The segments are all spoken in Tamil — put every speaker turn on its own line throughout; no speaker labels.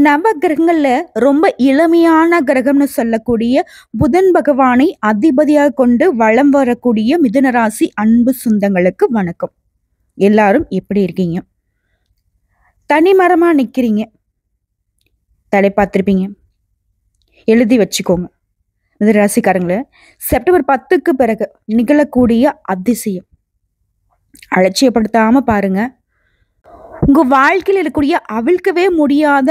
நவ கிரகங்கள்ல ரொம்ப இளமையான கிரகம்னு சொல்லக்கூடிய புதன் பகவானை அதிபதியாக கொண்டு வலம் வரக்கூடிய மிதுன ராசி அன்பு சொந்தங்களுக்கு வணக்கம். எல்லாரும் எப்படி இருக்கீங்க? தனிமரமா நிக்கிறீங்க. தலை பார்த்திருப்பீங்க. எழுதி வச்சுக்கோங்க. மிதுன ராசிக்காரங்கள செப்டம்பர் 10க்கு பிறகு நிகழக்கூடிய அதிசயம் அலட்சியப்படுத்தாம பாருங்க. உங்க வாழ்க்கையில் இருக்கக்கூடிய அவிழ்க்கவே முடியாத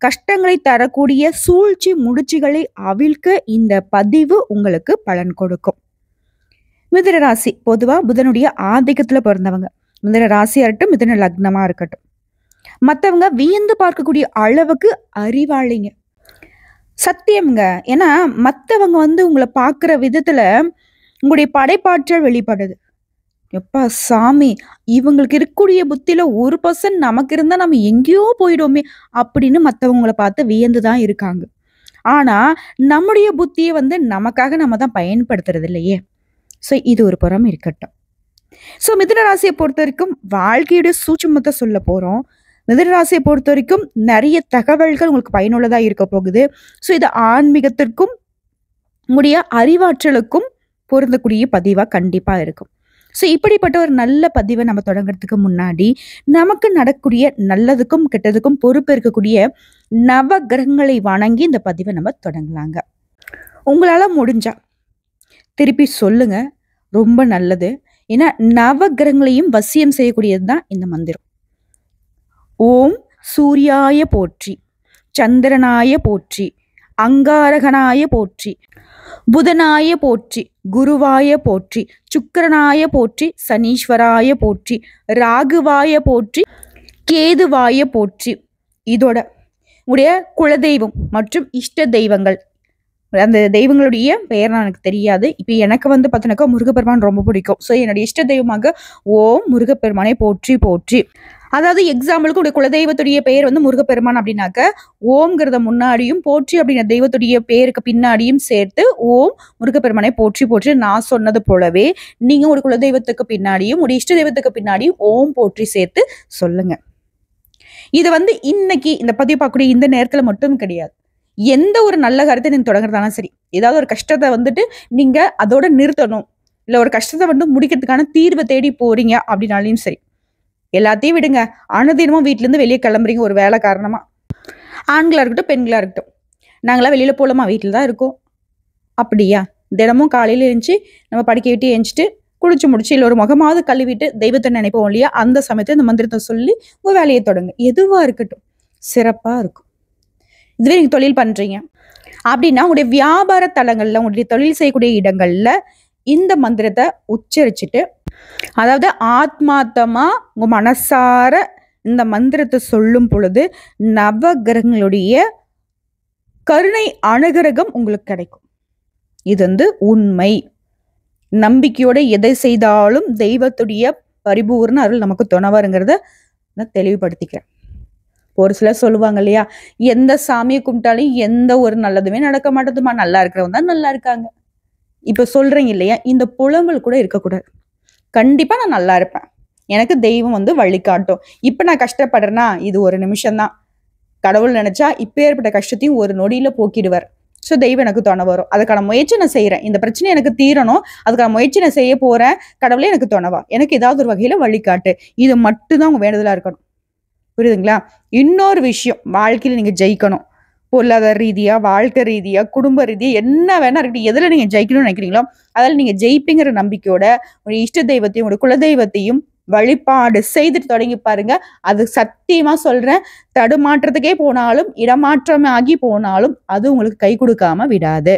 கஷ்டங்களை தரக்கூடிய சூழ்ச்சி முடிச்சுகளை அவிழ்க்க இந்த பதிவு உங்களுக்கு பலன் கொடுக்கும். மிதுன ராசி பொதுவா புதனுடைய ஆதிக்கத்துல பிறந்தவங்க. மிதுன ராசியா இருக்கட்டும், மிதுன லக்னமா இருக்கட்டும், மற்றவங்க வியந்து பார்க்கக்கூடிய அளவுக்கு அறிவாளிங்க. சத்தியம்ங்க. ஏன்னா மற்றவங்க உங்களை பார்க்குற விதத்துல உங்களுடைய படைப்பாற்றல் வெளிப்படுது. எப்பா சாமி, இவங்களுக்கு இருக்கக்கூடிய புத்தியில 1% நமக்கு இருந்தா நம்ம எங்கேயோ போயிடுவோமே அப்படின்னு மற்றவங்களை பார்த்து வியந்துதான் இருக்காங்க. ஆனா நம்முடைய புத்தியை நமக்காக நம்ம தான் பயன்படுத்துறது இல்லையே. ஸோ இது ஒரு புறம் இருக்கட்டும். ஸோ மிதுன ராசியை பொறுத்த வரைக்கும் வாழ்க்கையுடைய சூட்சுமத்தை சொல்ல போறோம். மிதுன ராசியை பொறுத்த வரைக்கும் நிறைய தகவல்கள் உங்களுக்கு பயனுள்ளதா இருக்க போகுது. ஸோ இது ஆன்மீகத்திற்கும் உங்களுடைய அறிவாற்றலுக்கும் பொருந்தக்கூடிய பதிவா கண்டிப்பா இருக்கும். ஸோ இப்படிப்பட்ட ஒரு நல்ல பதிவை நம்ம தொடங்குறதுக்கு முன்னாடி நமக்கு நடக்கக்கூடிய நல்லதுக்கும் கெட்டதுக்கும் பொறுப்பு இருக்கக்கூடிய நவ கிரகங்களை வணங்கி இந்த பதிவை நம்ம தொடங்கலாங்க. உங்களால முடிஞ்சா திருப்பி சொல்லுங்க, ரொம்ப நல்லது. ஏன்னா நவ கிரகங்களையும் வசியம் செய்யக்கூடியது தான் இந்த மந்திரம். ஓம் சூர்யாய போற்றி, சந்திரனாய போற்றி, அங்காரகனாய போற்றி, புதனாய போற்றி, குருவாய போற்றி, சுக்கிரனாய போற்றி, சனீஸ்வராய போற்றி, ராகுவாய போற்றி, கேதுவாய போற்றி. இதோட உடைய குலதெய்வம் மற்றும் இஷ்ட தெய்வங்கள், அந்த தெய்வங்களுடைய பெயர் எனக்கு தெரியாது. இப்போ எனக்கு பார்த்தீங்கன்னாக்கா முருகப்பெருமான் ரொம்ப பிடிக்கும். ஸோ என்னுடைய இஷ்ட தெய்வமாக ஓம் முருகப்பெருமானை போற்றி போற்றி. அதாவது எக்ஸாம்பிளுக்கு உடைய குலதெய்வத்துடைய பெயர் முருகப்பெருமான் அப்படின்னாக்க ஓம்ங்கிறத முன்னாடியும் போற்றி அப்படிங்கிற தெய்வத்துடைய பேருக்கு பின்னாடியும் சேர்த்து ஓம் முருகப்பெருமானை போற்றி போற்றி நான் சொன்னது போலவே நீங்க ஒரு குலதெய்வத்துக்கு பின்னாடியும் ஒரு இஷ்ட தெய்வத்துக்கு பின்னாடியும் ஓம் போற்றி சேர்த்து சொல்லுங்க. இது இன்னைக்கு இந்த பதிவு பார்க்கக்கூடிய இந்த நேரத்துல மட்டும் கிடையாது. எந்த ஒரு நல்ல கருத்தை நீங்க தொடங்குறதாலும் சரி, ஏதாவது ஒரு கஷ்டத்தை நீங்க அதோட நிறுத்தணும், இல்ல ஒரு கஷ்டத்தை முடிக்கிறதுக்கான தீர்வை தேடி போறீங்க அப்படின்னாலையும் சரி, எல்லாத்தையும் விடுங்க. அனுதினமும் வீட்டுல இருந்து வெளியே கிளம்புறீங்க ஒரு வேலை காரணமா, ஆண்களா இருக்கட்டும் பெண்களா இருக்கட்டும், நாங்களாம் வெளியில போலாமா, வீட்டில் தான் இருக்கோம். அப்படியா? தினமும் காலையில எழுந்துச்சு நம்ம படிக்க விட்டு எழுந்துட்டு குளிச்சு முடிச்சு இல்லை ஒரு முகமாவது கழுவிட்டு தெய்வத்தை நினைப்போம் இல்லையா, அந்த சமயத்தை இந்த மந்திரத்தை சொல்லி உங்க வேலையை தொடங்க. எதுவா இருக்கட்டும் சிறப்பா இருக்கும். இதுவே நீங்க தொழில் பண்றீங்க அப்படின்னா உங்களுடைய வியாபார தலங்கள்ல, உங்களுடைய தொழில் செய்யக்கூடிய இடங்கள்ல இந்த மந்திரத்தை உச்சரிச்சுட்டு, அதாவது ஆத்மார்த்தமா உங்க மனசார இந்த மந்திரத்தை சொல்லும் பொழுது நவ கிரகங்களுடைய கருணை அனுகிரகம் உங்களுக்கு கிடைக்கும். இது உண்மை. நம்பிக்கையோட எதை செய்தாலும் தெய்வத்துடைய பரிபூர்ண அருள் நமக்கு துணவருங்கிறத நான் தெளிவுபடுத்திக்கிறேன். ஒரு சிலர் சொல்லுவாங்க இல்லையா, எந்த சாமியை கும்பிட்டாலும் எந்த ஒரு நல்லதுமே நடக்க மாட்டேதுமா, நல்லா இருக்கிறவங்க தான் நல்லா இருக்காங்க. இப்ப சொல்றீங்க இல்லையா, இந்த புலம்பல் கூட இருக்கக்கூடாது. கண்டிப்பா நான் நல்லா இருப்பேன், எனக்கு தெய்வம் வழிகாட்டும். இப்ப நான் கஷ்டப்படுறேன்னா இது ஒரு நிமிஷம்தான். கடவுள் நினைச்சா இப்ப ஏற்பட்ட கஷ்டத்தையும் ஒரு நொடியில போக்கிடுவார். ஸோ தெய்வம் எனக்கு துணை வரும். அதுக்கான முயற்சி நான் செய்யறேன். இந்த பிரச்சனை எனக்கு தீரணும், அதுக்கான முயற்சி நான் செய்ய போறேன். கடவுளே எனக்கு துணைவா, எனக்கு ஏதாவது ஒரு வகையில வழிகாட்டு. இது மட்டும்தான் உங்க வேண்டுதலா இருக்கணும். புரியுதுங்களா? இன்னொரு விஷயம், வாழ்க்கையில நீங்க ஜெயிக்கணும், பொருளாதார ரீதியா, வாழ்க்கை ரீதியா, குடும்ப ரீதியா, என்ன வேணா இருக்கட்டும், எதுல நீங்க ஜெயிக்கணும்னு நினைக்கிறீங்களோ அதில் நீங்க ஜெயிப்பீங்கிற நம்பிக்கையோட உங்க இஷ்ட தெய்வத்தையும் உங்க குலதெய்வத்தையும் வழிபாடு செய்துட்டு தொடங்கி பாருங்க. அது சத்தியமா சொல்றேன், தடுமாற்றத்துக்கே போனாலும் இடமாற்றமாகி போனாலும் அது உங்களுக்கு கை கொடுக்காம விடாது.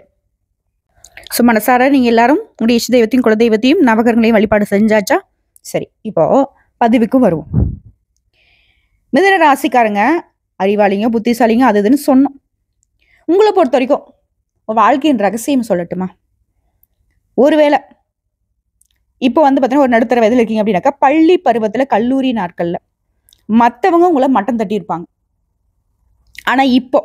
ஸோ மனசார நீங்க எல்லாரும் உங்களுடைய இஷ்ட தெய்வத்தையும் குலதெய்வத்தையும் நவகிரகங்களையும் வழிபாடு செஞ்சாச்சா? சரி, இப்போ பதிவுக்கு வருவோம். மிதுன ராசிக்காரங்க அறிவாளிங்க, புத்திசாலிங்க, அது இதுன்னு சொன்னோம். உங்களை பொறுத்த வரைக்கும் வாழ்க்கையின் ரகசியம் சொல்லட்டுமா? ஒருவேளை இப்போ பார்த்தீங்கன்னா ஒரு நடுத்தர வயதில் இருக்கீங்க அப்படின்னாக்கா, பள்ளி பருவத்துல கல்லூரி நாட்கள்ல மற்றவங்க உங்களை மட்டம் தட்டி இருப்பாங்க. ஆனா இப்போ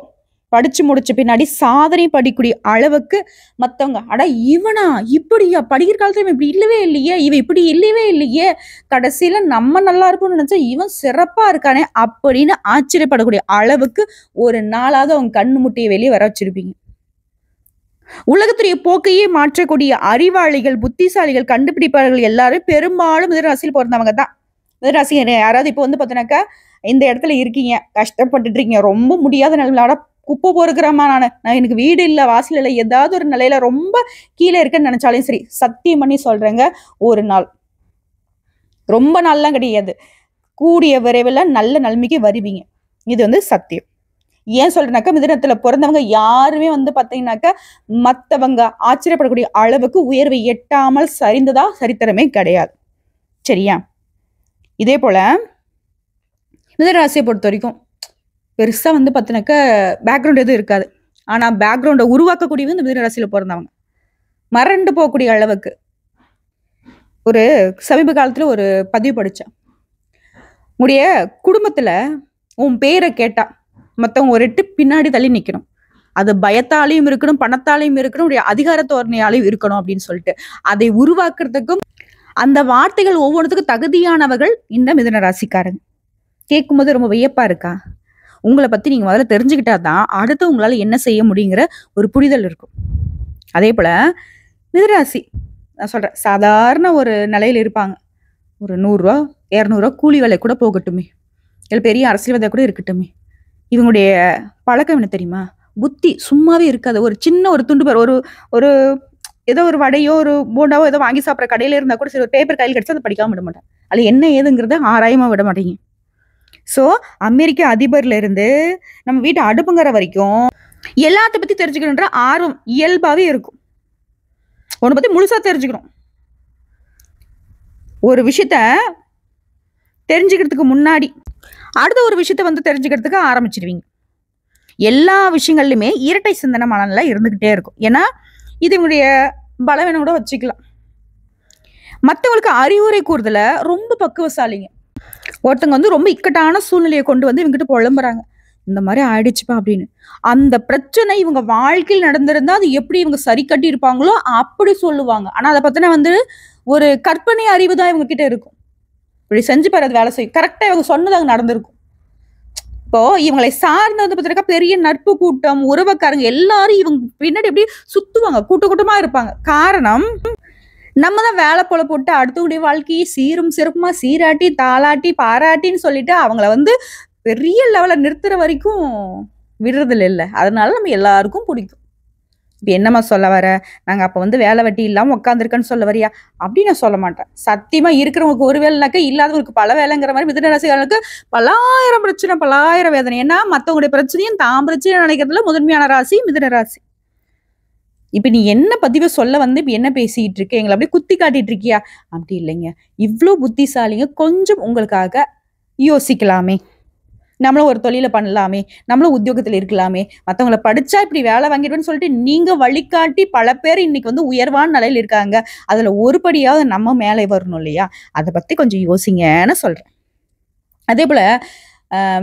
படிச்சு முடிச்ச பின்னாடி சாதனை படிக்கூடிய அளவுக்கு மத்தவங்க, அட இவனா இப்படியா படிக்கிற காலத்துல இவன் இப்படி இல்லவே இல்லையே, இவன் இப்படி இல்லவே இல்லையே, கடைசியில நம்ம நல்லா இருப்போம்னு நினைச்சா இவன் சிறப்பா இருக்கானே அப்படின்னு ஆச்சரியப்படக்கூடிய அளவுக்கு ஒரு நாளாவது அவங்க கண்ணு முட்டையை வெளியே வர வச்சிருப்பீங்க. உலகத்துடைய போக்கையே மாற்றக்கூடிய அறிவாளிகள், புத்திசாலிகள், கண்டுபிடிப்பாளர்கள் எல்லாரும் பெரும்பாலும் மிதுனராசியில் பிறந்தவங்க தான். மிதுனராசி யாராவது இப்போ வந்து பார்த்தீங்கன்னாக்கா இந்த இடத்துல இருக்கீங்க, கஷ்டப்பட்டுட்டு இருக்கீங்க, ரொம்ப முடியாத நிலைமையில குப்பை பொறுக்கிறேம்மா நான் எனக்கு வீடு இல்லை, வாசல் இல்லை, ஏதாவது ஒரு நிலையில ரொம்ப கீழே இருக்குன்னு நினைச்சாலும் சரி, சத்தியம் பண்ணி சொல்றேங்க, ஒரு நாள், ரொம்ப நாள்லாம் கிடையாது, கூடிய விரைவில் நல்ல நிலைமைக்கு வருவீங்க. இது வந்து சத்தியம். ஏன் சொல்றேனாக்கா மிதுனத்துல பிறந்தவங்க யாருமே வந்து பாத்தீங்கன்னாக்கா மத்தவங்க ஆச்சரியப்படக்கூடிய அளவுக்கு உயர்வை எட்டாமல் சரிந்ததா சரித்திரமே கிடையாது. சரியா? இதே போல மிதுனராசியை பொறுத்த வரைக்கும் பெருசா வந்து பாத்தீங்கன்னாக்கா பேக்ரவுண்ட் எதுவும் இருக்காது. ஆனா பேக்ரவுண்டை உருவாக்கக்கூடியவங்க இந்த மிதுனராசியில பிறந்தவங்க. மறண்டு போகக்கூடிய அளவுக்கு ஒரு சமீப காலத்துல ஒரு பதிவு படிச்சேன். உங்களுடைய குடும்பத்துல உன் பேரை கேட்டா மத்தவங்க ஒரு எட்டு பின்னாடி தள்ளி நிக்கணும். அது பயத்தாலையும் இருக்கணும், பணத்தாலையும் இருக்கணும், உடைய அதிகார தோரணையாலையும் இருக்கணும் அப்படின்னு சொல்லிட்டு அதை உருவாக்குறதுக்கும் அந்த வார்த்தைகள் ஒவ்வொன்றுத்துக்கும் தகுதியானவர்கள் இந்த மிதுன ராசிக்காரங்க. கேட்கும்போது ரொம்ப வியப்பா இருக்கா? உங்களை பத்தி நீங்க முதல்ல தெரிஞ்சுக்கிட்டாதான் அடுத்து உங்களால என்ன செய்ய முடியுங்கிற ஒரு புரிதல் இருக்கும். அதே போல மிதுனராசி நான் சொல்றேன், சாதாரண ஒரு நிலையில இருப்பாங்க. ஒரு 100 ரூபா 200 ரூபா கூலி வேலை கூட போகட்டுமே, இல்லை பெரிய அரசியல்வாதியா கூட இருக்கட்டுமே, இவங்களுடைய பழக்கம் என்ன தெரியுமா? புத்தி சும்மாவே இருக்காது. ஒரு சின்ன ஒரு துண்டு ஒரு ஒரு ஏதோ ஒரு வடையோ ஒரு போண்டாவோ ஏதோ வாங்கி சாப்பிட்ற கடையில இருந்தா கூட சரி, ஒரு பேப்பர் கையில் கிடைச்சா அதை படிக்காம விட மாட்டேன். அது என்ன ஏதுங்கிறத ஆராயமா விட மாட்டீங்க. ஸோ அமெரிக்க அதிபர்ல இருந்து நம்ம வீட்டு அடுப்புங்கிற வரைக்கும் எல்லாத்த பத்தி தெரிஞ்சுக்கணுன்ற ஆர்வம் இயல்பாவே இருக்கும். உன்னை பத்தி முழுசா தெரிஞ்சுக்கணும். ஒரு விஷயத்த தெரிஞ்சுக்கிறதுக்கு முன்னாடி அடுத்த ஒரு விஷயத்த வந்து தெரிஞ்சுக்கிறதுக்கு ஆரம்பிச்சிருவீங்க. எல்லா விஷயங்கள்லையுமே இரட்டை சிந்தனை மனநிலை இருந்துகிட்டே இருக்கும். ஏன்னா இது இவங்களுடைய பலவீனம் கூட வச்சுக்கலாம். மற்றவங்களுக்கு அறிவுரை கூறுதல ரொம்ப பக்குவசாலிங்க. ஒருத்தவங்க வந்து ரொம்ப இக்கட்டான சூழ்நிலையை கொண்டு வந்து இவங்ககிட்ட புலம்புறாங்க, இந்த மாதிரி ஆயிடுச்சுப்பா அப்படின்னு. அந்த பிரச்சனை இவங்க வாழ்க்கையில் நடந்திருந்தா அது எப்படி இவங்க சரி கட்டி இருப்பாங்களோ அப்படி சொல்லுவாங்க. ஆனா அதை பத்தின வந்து ஒரு கற்பனை அறிவு தான் இவங்க கிட்ட இருக்கும். இப்படி செஞ்சு பாரு, அது வேலை செய்யும், கரெக்டா இவங்க சொன்னது அங்க நடந்திருக்கும். இப்போ இவங்களை சார்ந்து வந்து பார்த்தீங்கன்னா பெரிய நட்பு கூட்டம், உறவுக்காரங்க எல்லாரும் இவங்க பின்னாடி எப்படி சுத்துவாங்க, கூட்டமா இருப்பாங்க. காரணம், நம்ம தான் வேலை போல போட்டு அடுத்தவங்களுடைய வாழ்க்கையை சீரும் சிறப்புமா சீராட்டி தாளாட்டி பாராட்டின்னு சொல்லிட்டு அவங்கள வந்து பெரிய லெவல்ல நிறுத்துற வரைக்கும் விடுறதில்ல இல்லை. அதனால நம்ம எல்லாருக்கும் பிடிக்கும். இப்போ என்னம்மா சொல்ல வர, நாங்கள் அப்போ வந்து வேலை வெட்டி இல்லாமல் உட்காந்துருக்கேன்னு சொல்ல வரியா? அப்படின்னு நான் சொல்ல மாட்டேன். சத்தியமாக இருக்கிறவங்களுக்கு ஒரு வேலைனாக்கா இல்லாதவங்களுக்கு பல வேலைங்கிற மாதிரி மிதுனராசிகளுக்கு பலாயிரம் பிரச்சனை, பலாயிரம் வேதனை. ஏன்னா மற்றவங்களுடைய பிரச்சனையும் தான் பிரச்சனை நினைக்கிறதுல முதன்மையான ராசி மிதுனராசி. இப்போ நீ என்ன பதிவை சொல்ல வந்து இப்போ என்ன பேசிட்டு இருக்க, எங்களை அப்படியே குத்தி காட்டிட்டு இருக்கியா? அப்படி இல்லைங்க, இவ்வளோ புத்திசாலிங்க, கொஞ்சம் உங்களுக்காக யோசிக்கலாமே, நம்மளும் ஒரு தொழில பண்ணலாமே, நம்மளும் உத்தியோகத்தில் இருக்கலாமே, மற்றவங்களை படிச்சா இப்படி வேலை வாங்கிடுவேன்னு சொல்லிட்டு நீங்க வழிகாட்டி பல பேர் இன்னைக்கு வந்து உயர்வான நிலையில் இருக்காங்க. அதுல ஒரு படியாவது நம்ம மேலே வரணும் இல்லையா? அதை பத்தி கொஞ்சம் யோசிங்கன்னு சொல்றேன். அதே போல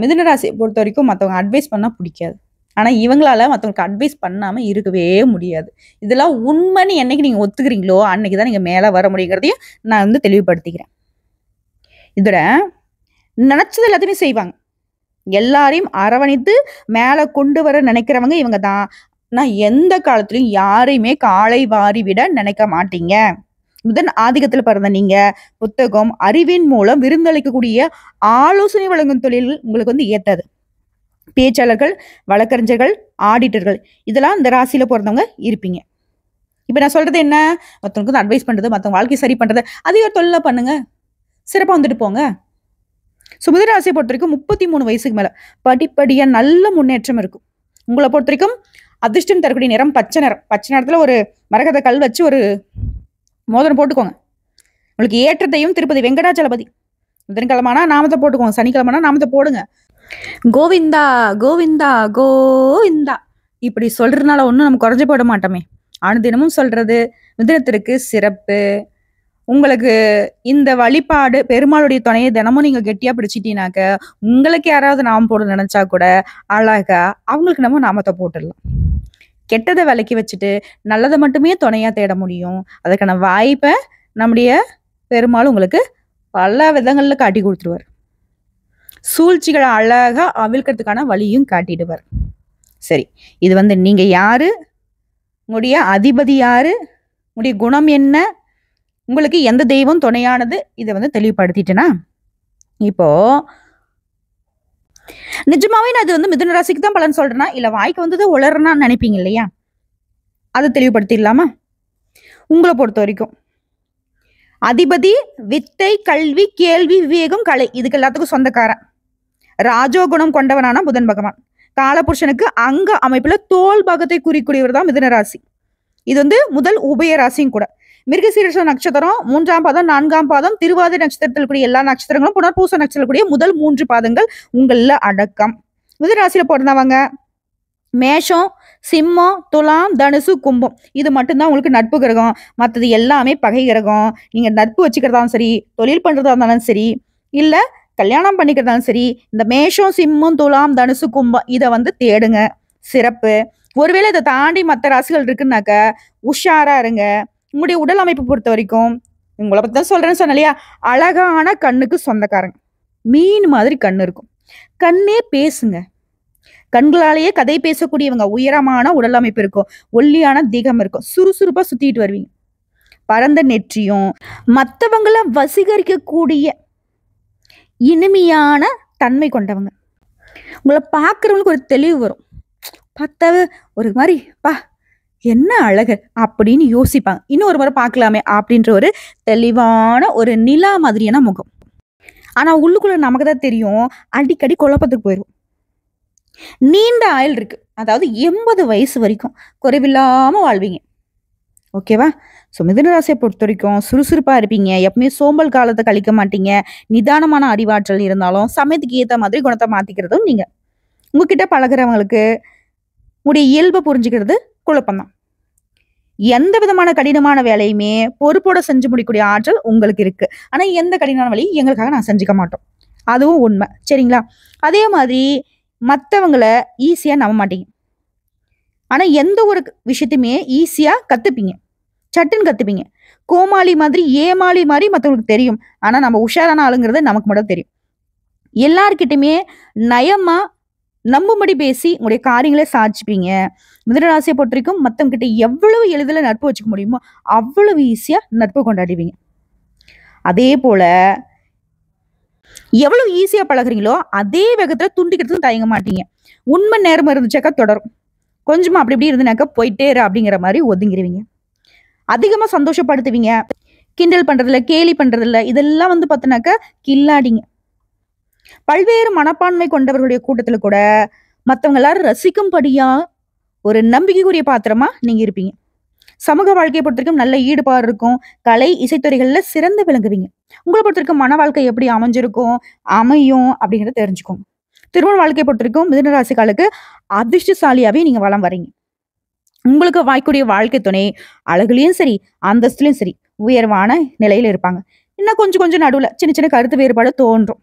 மிதுனராசியை பொறுத்த வரைக்கும் மற்றவங்க அட்வைஸ் பண்ணா பிடிக்காது. ஆனா இவங்களால மற்றவங்களுக்கு அட்வைஸ் பண்ணாம இருக்கவே முடியாது. இதெல்லாம் உண்மைன்னு என்னைக்கு நீங்க ஒத்துக்கிறீங்களோ அன்னைக்குதான் நீங்க மேல வர முடியுங்கிறதையும் நான் வந்து தெளிவுபடுத்திக்கிறேன். இதோட நினைச்சது எல்லாத்தையுமே செய்வாங்க. எல்லாரையும் அரவணைத்து மேல கொண்டு வர நினைக்கிறவங்க இவங்க தான். நான் எந்த காலத்திலையும் யாரையுமே காலை வாரி விட நினைக்க மாட்டீங்க. முதன் ஆதிக்கத்துல பிறந்த நீங்க புத்தகம், அறிவின் மூலம் விருந்தளிக்கக்கூடிய ஆலோசனை வழங்கும் தொழில் உங்களுக்கு வந்து ஏத்தாது. பேச்சாளர்கள், வழக்கறிஞர்கள், ஆடிட்டர்கள், இதெல்லாம் இந்த ராசியில பிறந்தவங்க இருப்பீங்க. இப்ப நான் சொல்றது என்ன, மற்றவங்களுக்கு வந்து அட்வைஸ் பண்றது, மற்றவங்க வாழ்க்கை சரி பண்றது, அதே ஒரு தொழில பண்ணுங்க, சிறப்பா வந்துட்டு போங்க. மிதுனராசியை பொறுத்த வரைக்கும் 33 வயசுக்கு மேல படிப்படியா நல்ல முன்னேற்றம் இருக்கும். உங்களை பொறுத்த வரைக்கும் அதிர்ஷ்டம் தரக்கூடிய நிறம் பச்சை நிறம். பச்சை நிறத்துல ஒரு மரகத கல் வச்சு ஒரு மோதிரம் போட்டுக்கோங்க. உங்களுக்கு ஏற்றத்தையும் திருப்பதி வெங்கடாச்சலபதி. புதன்கிழமைனா நாமத்தை போட்டுக்கோங்க, சனிக்கிழமைனா நாமத்தை போடுங்க. கோவிந்தா கோவிந்தா கோவிந்தா இப்படி சொல்றதுனால ஒன்றும் நம்ம குறைஞ்சு போட மாட்டோமே. அனுதினமும் சொல்றது மிதுனத்திற்கு சிறப்பு. உங்களுக்கு இந்த வழிபாடு பெருமாளுடைய துணையை தினமும் நீங்க கெட்டியா பிடிச்சிட்டீங்கனாக்க, உங்களுக்கு யாராவது நாமம் போட நினைச்சா கூட அழகா அவங்களுக்கு நம்ம நாமத்த போட்டுடலாம். கெட்டத விலக்கி வச்சுட்டு நல்லத மட்டுமே துணையா தேட முடியும். அதுக்கான வாய்ப்ப நம்முடைய பெருமாள் உங்களுக்கு பல விதங்கள்ல காட்டி குடுத்துருவாரு. சூழ்ச்சிகள அழகா அவிழ்க்கிறதுக்கான வழியும் காட்டிடுவார். சரி. இது நீங்க யாரு? உங்களுடைய அதிபதி யாரு? உங்களுடைய குணம் என்ன? உங்களுக்கு எந்த தெய்வம் துணையானது? இத தெளிவுபடுத்திட்டேனா? இப்போ நிஜமாவே நான் இது மிதுன ராசிக்கு தான் பலன் சொல்றேனா? இல்ல வாய்க்கு வந்தது உளறனான்னு நினைப்பீங்க இல்லையா? அத தெளிவுபடுத்திடலாமா? உங்கள பொறுத்த வரைக்கும் அதிபதி வித்தை, கல்வி, கேள்வி, விவேகம், கலை இதுக்கு எல்லாத்துக்கும் சொந்தக்காரன். ராஜோகுணம் கொண்டவனான புதன் பகவான். காலபுருஷனுக்கு அங்க அமைப்புல தோல் பாகத்தை குறிக்கூடியவர் தான் மிதுன ராசி. இது முதல் உபய ராசியும் கூட. மிருகசீரிஷ நட்சத்திரம் 3ஆம் பாதம், 4ஆம் பாதம், திருவாதிரை நட்சத்திரத்தில் கூடிய எல்லா நட்சத்திரங்களும், புனர்பூச நட்சத்திரத்தில் கூடிய முதல் 3 பாதங்கள் உங்கள அடக்கம். மிதுன ராசியில பிறந்தவங்க மேஷம், சிம்மம், துலாம், தனுசு, கும்பம் இது மட்டும்தான் உங்களுக்கு நட்பு கிரகம். மற்றது எல்லாமே பகை கிரகம். நீங்க நட்பு வச்சுக்கிறதாலும் சரி, தொழில் பண்றதா இருந்தாலும் சரி, இல்ல கல்யாணம் பண்ணிக்கிறதாலும் சரி, இந்த மேஷம், சிம்மம், துலாம், தனுசு, கும்பம் இதை தேடுங்க. சிறப்பு. ஒருவேளை இதை தாண்டி மற்ற ராசிகள் இருக்குன்னாக்க உஷாரா இருங்க. உங்களுடைய உடல் அமைப்பு பொறுத்த வரைக்கும் உங்களை பத்தி தான் சொல்றேன்னு சொன்ன இல்லையா, அழகான கண்ணுக்கு சொந்தக்காரங்க. மீன் மாதிரி கண்ணு இருக்கும். கண்ணே பேசுங்க. கண்களாலேயே கதை பேசக்கூடியவங்க. உயரமான உடல் அமைப்பு இருக்கும். ஒல்லியான திகம் இருக்கும். சுறுசுறுப்பா சுத்திட்டு வருவீங்க. பரந்த நெற்றியும் மற்றவங்களை வசீகரிக்கக்கூடிய இனிமையான தன்மை கொண்டவங்க. உங்களை பார்க்குறவங்களுக்கு ஒரு தெளிவு வரும். பார்த்தாவ ஒரு மாதிரி பா என்ன அழகு அப்படின்னு யோசிப்பாங்க. இன்னும் ஒரு முறை பார்க்கலாமே அப்படின்ற ஒரு தெளிவான ஒரு நிலா மாதிரியான முகம். ஆனா உள்ளுக்குள்ள நமக்கு தான் தெரியும், அடிக்கடி குழப்பத்துக்கு போயிடும். நீண்ட ஆயுள் இருக்கு. அதாவது 80 வயசு வரைக்கும் குறைவில்லாம வாழ்வீங்க. ஓகேவா? ஸோ மிதுன ராசியை பொறுத்த வரைக்கும் சுறுசுறுப்பா இருப்பீங்க. எப்பவுமே சோம்பல் காலத்தை கழிக்க மாட்டீங்க. நிதானமான அறிவாற்றல் இருந்தாலும் சமயத்துக்கு ஏற்ற மாதிரி குணத்தை மாத்திக்கிறதும் நீங்க. உங்ககிட்ட பழகிறவங்களுக்கு உங்களுடைய இயல்பை புரிஞ்சுக்கிறது குழப்பம்தான். எந்த விதமான கடினமான வேலையுமே பொறுப்போட செஞ்சு முடிக்கக்கூடிய ஆற்றல் உங்களுக்கு இருக்கு. ஆனா எந்த கடினமான வேலையும் எங்களுக்காக நான் செஞ்சுக்க மாட்டோம். அதுவும் உண்மை. சரிங்களா? அதே மாதிரி மற்றவங்களை ஈஸியா நம்ப மாட்டீங்க. ஆனா எந்த ஒரு விஷயத்தையுமே ஈஸியா கத்துப்பீங்க. சட்டுன்னு கத்துப்பீங்க. கோமாளி மாதிரி ஏமாளி மாதிரி மற்றவங்களுக்கு தெரியும். ஆனா நம்ம உஷாரான ஆளுங்கிறது நமக்கு மட்டும் தெரியும். எல்லார்கிட்டயுமே நயமா நம்பும்படி பேசி உங்களுடைய காரியங்களே சாதிச்சுப்பீங்க. மிதுன ராசியை பொறுத்த வரைக்கும் மற்றவங்க கிட்ட எவ்வளவு எளிதில் நட்பு வச்சுக்க முடியுமோ அவ்வளவு ஈஸியா நட்பு கொண்டாடுவீங்க. அதே போல எவ்வளவு ஈஸியா பழகுறீங்களோ அதே வேகத்துல துண்டிக்கிறதுக்கு தயங்க மாட்டீங்க. உண்மை நேர்மை இருந்துச்சாக்கா தொடரும். கொஞ்சமா அப்படி இப்படி இருந்துனாக்கா போயிட்டே இரு அப்படிங்கிற மாதிரி ஒதுங்கிடுவீங்க. அதிகமா சந்தோஷப்படுத்துவீங்க. கிண்டல் பண்றதில்ல, கேலி பண்றதில்ல, இதெல்லாம் பார்த்தினாக்கா கில்லாடிங்க. பல்வேறு மனப்பான்மை கொண்டவர்களுடைய கூட்டத்துல கூட மற்றவங்க எல்லாரும் ரசிக்கும்படியா ஒரு நம்பிக்கைக்குரிய பாத்திரமா நீங்க இருப்பீங்க. சமூக வாழ்க்கையை பொறுத்த வரைக்கும் நல்ல ஈடுபாடு இருக்கும். கலை இசைத்துறைகள்ல சிறந்து விளங்குவீங்க. உங்களை பொறுத்த வரைக்கும் மன வாழ்க்கை எப்படி அமைஞ்சிருக்கும் அமையும் அப்படிங்கிறத தெரிஞ்சுக்கோங்க. திருமண வாழ்க்கையை பொறுத்த வரைக்கும் மிதுன ராசிக்காலுக்கு அதிர்ஷ்டசாலியாவே நீங்க வளம் வரீங்க. உங்களுக்கு வாய்க்கூடிய வாழ்க்கை துணை அழகுலயும் சரி, அந்தஸ்துலயும் சரி உயர்வான நிலையில இருப்பாங்க. இன்னும் கொஞ்சம் கொஞ்சம் நடுவுல சின்ன சின்ன கருத்து வேறுபாடு தோன்றும்.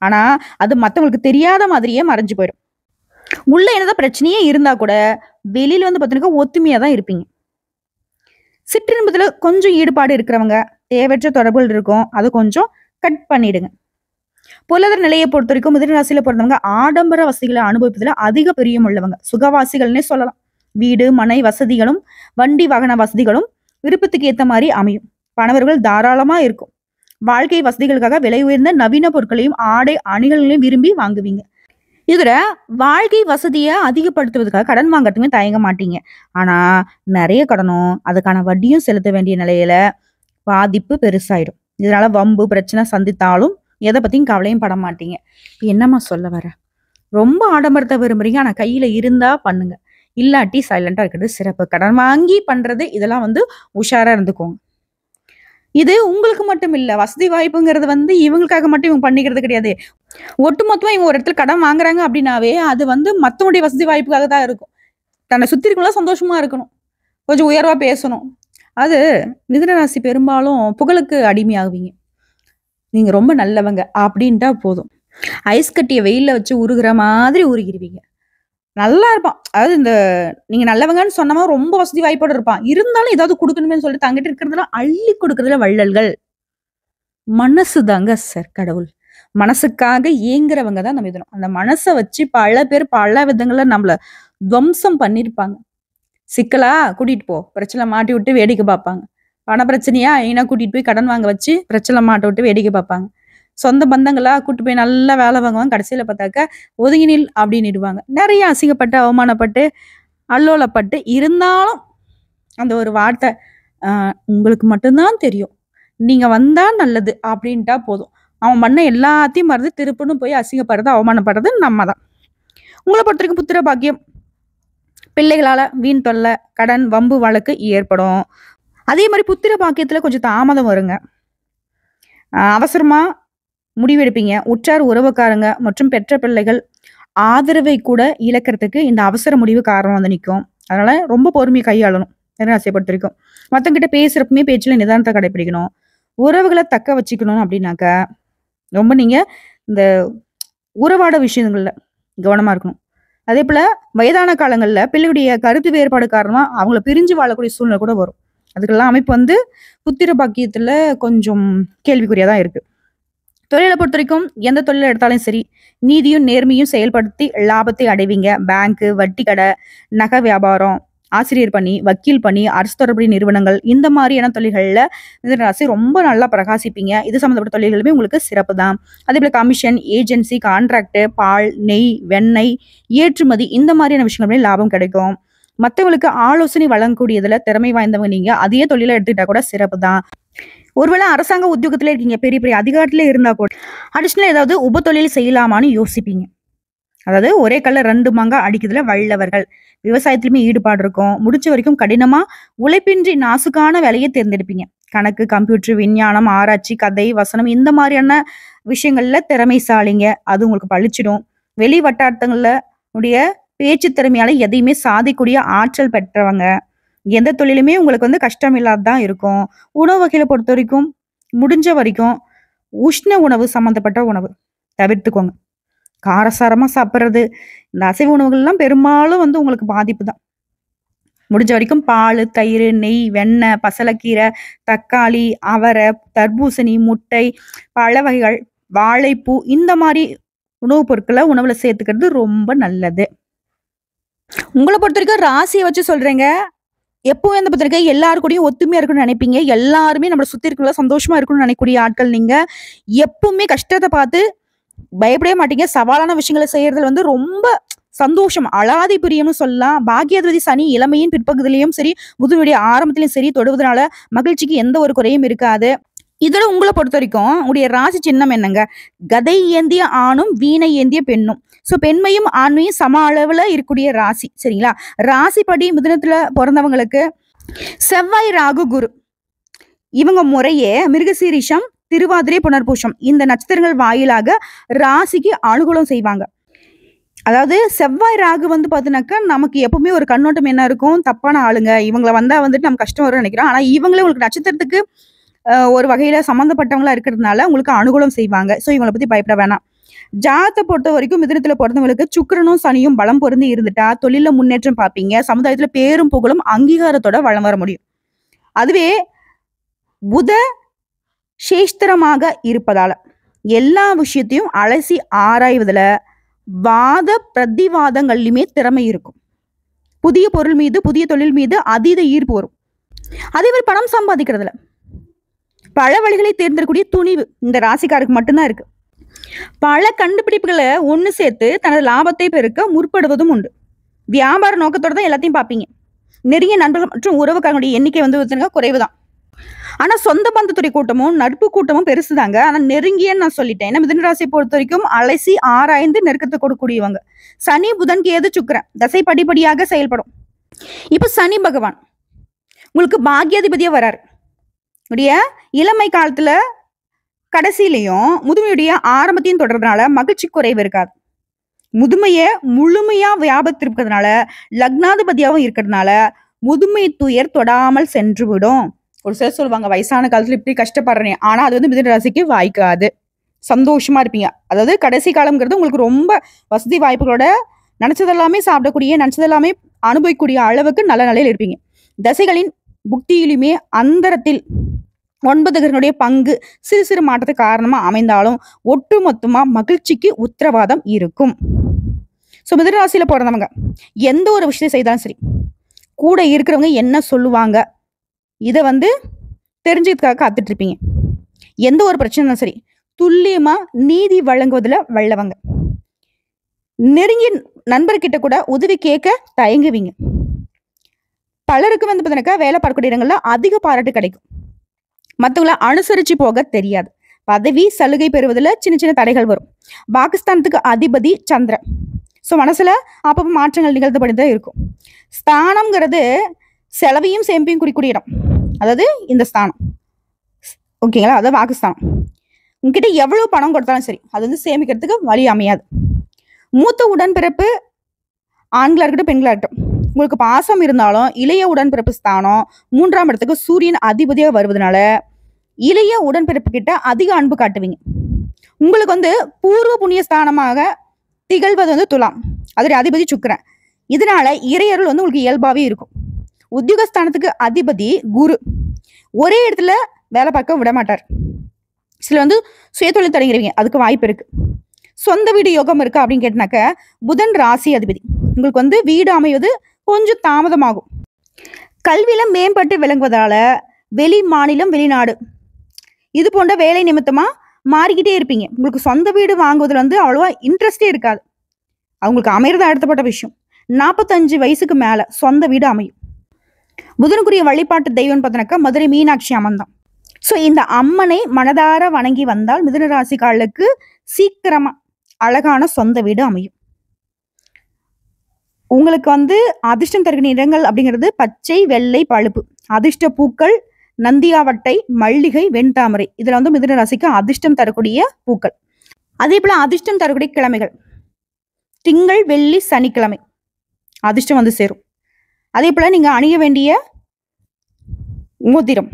ஆனா அது மத்தவங்களுக்கு தெரியாத மாதிரியே மறைஞ்சு போயிடும். உள்ள என்னதான் பிரச்சனையே இருந்தா கூட வெளியில பாத்தீங்கன்னா ஒத்துமையா தான் இருப்பீங்க. சிற்றின்பத்துல கொஞ்சம் ஈடுபாடு இருக்கிறவங்க தேவையற்ற தொடர்புகள் இருக்கும். அது கொஞ்சம் கட் பண்ணிடுங்க. பொருளாதார நிலையை பொறுத்த வரைக்கும் மிதுன ராசியில பிறந்தவங்க ஆடம்பர வசதிகளை அனுபவிப்பதுல அதிக பிரியம் உள்ளவங்க. சுகவாசிகள்னே சொல்லலாம். வீடு மனை வசதிகளும் வண்டி வாகன வசதிகளும் விருப்பத்துக்கு ஏத்த மாதிரி அமையும். பணவர்கள் தாராளமா இருக்கும். வாழ்க்கை வசதிகளுக்காக விலை உயர்ந்த நவீன பொருட்களையும் ஆடை அணிகளையும் விரும்பி வாங்குவீங்க. இதுல வாழ்க்கை வசதியை அதிகப்படுத்துவதற்காக கடன் வாங்கறதுமே தயங்க மாட்டீங்க. ஆனா நிறைய கடனும் அதுக்கான வட்டியும் செலுத்த வேண்டிய நிலையில பாதிப்பு பெருசாயிடும். இதனால வம்பு பிரச்சனை சந்தித்தாலும் எதை பத்தியும் கவலையும் பட மாட்டீங்க. என்னம்மா சொல்ல வர? ரொம்ப ஆடம்பரத்தை விரும்புறீங்க. ஆனா கையில இருந்தா பண்ணுங்க. இல்லாட்டி சைலண்டா இருக்கிறது சிறப்பு. கடன் வாங்கி பண்றது இதெல்லாம் உஷாரா இருந்துக்கோங்க. இது உங்களுக்கு மட்டும் இல்ல. வசதி வாய்ப்புங்கிறது இவங்களுக்காக மட்டும் இவங்க பண்ணிக்கிறது கிடையாது. ஒட்டுமொத்தமா இவங்க ஒரு இடத்துல கடன் வாங்குறாங்க அப்படின்னாவே அது மத்தவங்களுடைய வசதி வாய்ப்புக்காக தான் இருக்கும். தன்னை சுத்தி இருக்கவங்களா சந்தோஷமா இருக்கணும். கொஞ்சம் உயர்வா பேசணும். அது மிதுன ராசி பெரும்பாலும் புகழுக்கு அடிமையாகுவீங்க. நீங்க ரொம்ப நல்லவங்க அப்படின்ட்டா போதும். ஐஸ் கட்டிய வெயில்ல வச்சு உருகுற மாதிரி உருகிருவீங்க. நல்லா இருப்பான். அதாவது நீங்க நல்லவங்கன்னு சொன்னவன் ரொம்ப வசதி வாய்ப்போட இருப்பான். இருந்தாலும் ஏதாவது குடுக்கணுமேன்னு சொல்லிட்டு தங்கிட்ட இருக்கிறதெல்லாம் அள்ளி குடுக்குறதுல வள்ளல்கள். மனசு தாங்க கடவுள். மனசுக்காக ஏங்குறவங்க தான் நம்ம மிதுனம். அந்த மனச வச்சு பல பேர் பல விதங்கள்ல நம்மள துவம்சம் பண்ணியிருப்பாங்க. சிக்கலா கூட்டிட்டு போ. பிரச்சனை மாட்டி விட்டு வேடிக்கை பார்ப்பாங்க. பண பிரச்சனையா ஐனா கூட்டிட்டு போய் கடன் வாங்க வச்சு பிரச்சனை மாட்ட விட்டு வேடிக்கை பார்ப்பாங்க. சொந்த பந்தங்களா கூட்டு போய் நல்லா வேலை வாங்குவாங்க. கடைசியில பார்த்தாக்க ஒதுங்கி நில் அப்படின்னிடுவாங்க. நெறைய அசிங்கப்பட்டு, அவமானப்பட்டு, அல்லோலப்பட்டு இருந்தாலும் அந்த ஒரு வார்த்தை, உங்களுக்கு மட்டும் தான் தெரியும். நீங்க வந்தா நல்லது அப்படின்ட்டா போதும். அவன் பண்ண எல்லாத்தையும் மறந்து திருப்புன்னு போய் அசிங்கப்படுறது, அவமானப்படுறது நம்ம தான். உங்கள பொறுத்தவரைக்கும் புத்திர பாக்கியம், பிள்ளைகளால வீண் தொல்லை, கடன், வம்பு, வழக்கு ஏற்படும். அதே மாரி புத்திர பாக்கியத்துல கொஞ்சம் தாமதம் வருங்க. அவசரமா முடிவெடுப்பீங்க. உற்றார் உறவுக்காரங்க மற்றும் பெற்ற பிள்ளைகள் ஆதரவை கூட இழக்கிறதுக்கு இந்த அவசர முடிவு காரணம் வந்து நிக்கும். அதனால ரொம்ப பொறுமையை கையாளணும். மிதுன பொறுத்தவரைக்கும். மத்தவங்கிட்ட பேசுறப்பமே பேச்சுல நிதானத்தை கடைபிடிக்கணும். உறவுகள தக்க வச்சுக்கணும் அப்படின்னாக்க, ரொம்ப நீங்க இந்த உறவாட விஷயங்கள்ல கவனமா இருக்கணும். அதேபோல வயதான காலங்கள்ல பிள்ளையுடைய கருத்து வேறுபாடு காரணமா அவங்கள பிரிஞ்சு வாழக்கூடிய சூழ்நிலை கூட வரும். அதுக்கெல்லாம் அமைப்பு வந்து புத்திர பாக்கியத்துல கொஞ்சம் கேள்விக்குறியா தான் இருக்கு. தொழிலை பொறுத்தவரைக்கும் எந்த தொழிலை எடுத்தாலும் சரி, நீதியும் நேர்மையும் செயல்படுத்தி லாபத்தை அடைவீங்க. பேங்க், வட்டி கடை, நகை வியாபாரம், ஆசிரியர் பணி, வக்கீல் பணி, அரசு தொடர்புடைய நிறுவனங்கள் இந்த மாதிரியான தொழில்கள்ல மிதுன ராசி ரொம்ப நல்லா பிரகாசிப்பீங்க. இது சம்மந்தப்பட்ட தொழில்களுமே உங்களுக்கு சிறப்பு தான். அதே போல கமிஷன், ஏஜென்சி, கான்ட்ராக்ட், பால், நெய், வெண்ணெய், ஏற்றுமதி இந்த மாதிரியான விஷயங்களுமே லாபம் கிடைக்கும். மத்தவங்களுக்கு ஆலோசனை வழங்கக்கூடியதுல திறமை வாய்ந்தவங்க நீங்க. அதே தொழிலை எடுத்துக்கிட்டா கூட சிறப்பு தான். ஒருவேளை அரசாங்க உத்தியோகத்துல இருக்கீங்க, பெரிய பெரிய அதிகாரத்துல இருந்தா கூட அடிஷனல் ஏதாவது உப தொழில் செய்யலாமான்னு யோசிப்பீங்க. அதாவது ஒரே கல்ல 2 மாங்கா அடிக்கிறதுல வல்லவர்கள். விவசாயத்திலுமே ஈடுபாடு இருக்கும். முடிச்ச வரைக்கும் கடினமா உழைப்பின்றி நாசுக்கான வேலையை தேர்ந்தெடுப்பீங்க. கணக்கு, கம்ப்யூட்டர், விஞ்ஞானம், ஆராய்ச்சி, கதை, வசனம் இந்த மாதிரியான விஷயங்கள்ல திறமைசாலிங்க. அது உங்களுக்கு பளிச்சிடும். வெளி வட்டாரங்கள்ல உடைய பேச்சு திறமையால எதையுமே சாதிக்கூடிய ஆற்றல் பெற்றவங்க. எந்த தொழிலுமே உங்களுக்கு வந்து கஷ்டம் இல்லாததான் இருக்கும். உணவு வகையில பொறுத்தவரைக்கும் முடிஞ்ச வரைக்கும் உஷ்ண உணவு சம்மந்தப்பட்ட உணவு தவிர்த்துக்கோங்க. காரசாரமா சாப்பிடுறது, இந்த அசைவ உணவுகள்லாம் பெரும்பாலும் வந்து உங்களுக்கு பாதிப்பு தான். முடிஞ்ச வரைக்கும் பால், தயிர், நெய், வெண்ணெய், பசலைக்கீரை, தக்காளி, அவரை, தர்பூசணி, முட்டை, பழ வகைகள், வாழைப்பூ இந்த மாதிரி உணவுப் பொருட்களை உணவுல சேர்த்துக்கிறது ரொம்ப நல்லது. உங்கள பொறுத்தவரைக்கும் ராசிய வச்சு சொல்றேங்க. எப்பவும் வந்து பாத்திருக்கேன் எல்லாரு கூடயும் ஒத்துமையா இருக்கணும்னு நினைப்பீங்க. எல்லாருமே நம்மள சுத்தி இருக்கவங்கள சந்தோஷமா இருக்கணும்னு நினைக்கக்கூடிய ஆட்கள் நீங்க. எப்பவுமே கஷ்டத்த பார்த்து பயப்படவே மாட்டீங்க. சவாலான விஷயங்கள செய்யறதுல வந்து ரொம்ப சந்தோஷம். அலாதி பிரியம்னு சொல்லலாம். பாக்கியாதிபதி சனி இளமையின் பிற்பகுதியிலயும் சரி, முதுமையுடைய ஆரம்பத்திலயும் சரி தொடுவதனால மகிழ்ச்சிக்கு எந்த ஒரு குறையும் இருக்காது. இதோட உங்கள பொறுத்தவரைக்கும் உங்களுடைய ராசி சின்னம் என்னங்க? கதை ஏந்திய ஆணும், வீணை ஏந்திய பெண்ணும். சோ பெண்மையும் ஆண்மையும் சம அளவுல இருக்கக்கூடிய ராசி. சரிங்களா? ராசிப்படி மிதுனத்துல பொறந்தவங்களுக்கு செவ்வாய், ராகு, குரு இவங்க முறையே மிருகசீரிஷம், திருவாதிரை, புனர்பூசம் இந்த நட்சத்திரங்கள் வாயிலாக ராசிக்கு அனுகூலம் செய்வாங்க. அதாவது செவ்வாய், ராகு வந்து பாத்தீங்கன்னாக்கா நமக்கு எப்பவுமே ஒரு கண்ணோட்டம் என்ன இருக்கும்? தப்பான ஆளுங்க. இவங்கள வந்தா வந்துட்டு நமக்கு கஷ்டம் வரும்னு நினைக்கிறோம். ஆனா இவங்களே உங்களுக்கு நட்சத்திரத்துக்கு ஒரு வகையில சம்மந்தப்பட்டவங்களா இருக்கிறதுனால உங்களுக்கு அனுகூலம் செய்வாங்க. சோ இவங்கள பத்தி பயப்பட வேணாம். ஜாதகத்தை பொறுத்த வரைக்கும் மிதுனத்துல பிறந்தவங்களுக்கு சுக்கிரனும் சனியும் பலம் பொருந்தி இருந்துட்டா தொழில முன்னேற்றம் பார்ப்பீங்க. சமுதாயத்துல பேரும் புகழும் அங்கீகாரத்தோட வளம் வர முடியும். அதுவே புத சேஷ்திரமாக இருப்பதால எல்லா விஷயத்தையும் அலசி ஆராய்வதுல வாத பிரதிவாதங்கள்லயுமே திறமை இருக்கும். புதிய பொருள் மீது, புதிய தொழில் மீது அதீத ஈர்ப்பு வரும். அதே மாதிரி பணம் சம்பாதிக்கிறதுல பல வழிகளை தேர்ந்தெடுக்கக்கூடிய துணிவு இந்த ராசிக்காருக்கு மட்டும்தான் இருக்கு. பல கண்டுபிடிப்புகளை ஒண்ணு சேர்த்து தனது லாபத்தை பெருக்க முற்படுவதும் உண்டு. வியாபார நோக்கத்தோட தான் எல்லாத்தையும் பார்ப்பீங்க. நெருங்கிய நண்பர்கள் மற்றும் உறவுக்காரங்களுடைய எண்ணிக்கை வந்து குறைவுதான். ஆனா சொந்த பந்தத்துடைய கூட்டமும் நட்பு கூட்டமும் பெருசுதாங்க. ஆனா நெருங்கியன்னு நான் சொல்லிட்டேன். ஏன்னா மிதுன ராசியை பொறுத்த வரைக்கும் அலசி ஆராய்ந்து நெருக்கத்தை கொடுக்கக்கூடியவங்க. சனி, புதன், கேது, சுக்கிரன் தசை படிப்படியாக செயல்படும். இப்ப சனி பகவான் உங்களுக்கு பாக்கியாதிபதியா வராரு. உடைய இளமை காலத்துல கடைசியிலையும் முதுமையுடைய ஆரம்பத்தையும் தொடர்றதுனால மகிழ்ச்சி குறைவு இருக்காது. முதுமைய முழுமையா வியாபத்து இருக்கிறதுனால லக்னாதிபதியாவும் இருக்கிறதுனால முதுமை துயர் தொடாமல் சென்று விடும். ஒரு சிலர் சொல்லுவாங்க வயசான காலத்துல இப்படி கஷ்டப்படுறேன், ஆனா அது வந்து மிதுன ராசிக்கு வாய்க்காது. சந்தோஷமா இருப்பீங்க. அதாவது கடைசி காலம்ங்கிறது உங்களுக்கு ரொம்ப வசதி வாய்ப்புகளோட நினைச்சதெல்லாமே சாப்பிடக்கூடிய, நினைச்சதெல்லாமே அனுபவிக்கக்கூடிய அளவுக்கு நல்ல நிலையில் இருப்பீங்க. தசைகளின் புக்தியிலுமே அந்தரத்தில் 9 கிரகங்களுடைய பங்கு சிறு சிறு மாற்றத்துக்கு காரணமா அமைந்தாலும் ஒட்டுமொத்தமா மகிழ்ச்சிக்கு உத்தரவாதம் இருக்கும். ஸோ மிதுன ராசியில பிறந்தவங்க எந்த ஒரு விஷயத்தை செய்தாலும் சரி, கூட இருக்கிறவங்க என்ன சொல்லுவாங்க இதை வந்து தெரிஞ்சதுக்காக காத்துட்டு இருப்பீங்க. எந்த ஒரு பிரச்சனையும் சரி துல்லியமா நீதி வழங்குவதில் வல்லவங்க. நெருங்கிய நண்பர்கிட்ட கூட உதவி கேட்க தயங்குவீங்க. பலருக்கு வந்து பார்த்தீங்கன்னாக்கா வேலை பார்க்கக்கூடிய இடங்கள்ல அதிக பாராட்டு கிடைக்கும். மற்றவங்களை அனுசரிச்சு போக தெரியாது. பதவி சலுகை பெறுவதில் சின்ன சின்ன தடைகள் வரும். பாகிஸ்தானத்துக்கு அதிபதி சந்திரன். ஸோ மனசுல அப்பப்போ மாற்றங்கள் நிகழ்த்தப்பட்டு இருக்கும். ஸ்தானம்ங்கிறது செலவையும் சேமிப்பையும் குறிக்கூடிய இடம். அதாவது இந்த ஸ்தானம் ஓகேங்களா, அதாவது பாகிஸ்தானம். உங்ககிட்ட எவ்வளவு பணம் கொடுத்தாலும் சரி அது வந்து சேமிக்கிறதுக்கு வழி அமையாது. மூத்த உடன்பிறப்பு ஆண்களா இருக்கட்டும் பெண்களா இருக்கட்டும், உங்களுக்கு பாசம் இருந்தாலும் இளைய உடன்பிறப்பு ஸ்தானம் 3ஆம் இடத்துக்கு சூரியன் அதிபதியாக வருவதனால இளைய உடன்பிறப்பு கிட்ட அதிக அன்பு காட்டுவீங்க. உங்களுக்கு வந்து பூர்வ புண்ணிய ஸ்தானமாக திகழ்வது வந்து துலாம், அதோடைய அதிபதி சுக்கிரன். இதனால இறையருள் வந்து உங்களுக்கு இயல்பாவே இருக்கும். உத்தியோகஸ்தானத்துக்கு அதிபதி குரு. ஒரே இடத்துல வேலை பார்க்க விட மாட்டார். சில வந்து சுயதொழில் தொடங்கிறீங்க, அதுக்கு வாய்ப்பு இருக்கு. சொந்த வீடு யோகம் இருக்கா அப்படின்னு கேட்டினாக்க புதன் ராசி அதிபதி. உங்களுக்கு வந்து வீடு அமைவது கொஞ்சம் தாமதமாகும். கல்வியில மேம்பட்டு விளங்குவதால வெளி மாநிலம் வெளிநாடு இது போன்ற வேலை நிமித்தமா மாறிக்கிட்டே இருப்பீங்க. உங்களுக்கு சொந்த வீடு வாங்குவதில் வந்து அவ்வளவா இன்ட்ரெஸ்டே இருக்காது. அவங்களுக்கு அமைறது அடுத்தப்பட்ட விஷயம். 45 வயசுக்கு மேல சொந்த வீடு அமையும். புதனுக்குரிய வழிபாட்டு தெய்வம்னு பார்த்தோன்னாக்கா மதுரை மீனாட்சி அம்மன் தான். ஸோ இந்த அம்மனை மனதார வணங்கி வந்தால் மிதுன ராசிக்காரர்களுக்கு சீக்கிரமா அழகான சொந்த வீடு அமையும். உங்களுக்கு வந்து அதிர்ஷ்டம் தருகிற நிறங்கள் அப்படிங்கிறது பச்சை, வெள்ளை, பழுப்பு. அதிர்ஷ்ட பூக்கள் நந்தியாவட்டை, மல்லிகை, வெண்தாமரை. இதுல வந்து மிதுன ராசிக்கு அதிர்ஷ்டம் தரக்கூடிய பூக்கள். அதே போல அதிர்ஷ்டம் தரக்கூடிய கிழமைகள் திங்கள், வெள்ளி, சனிக்கிழமை அதிர்ஷ்டம் வந்து சேரும். அதே போல நீங்க அணிய வேண்டிய மோதிரம்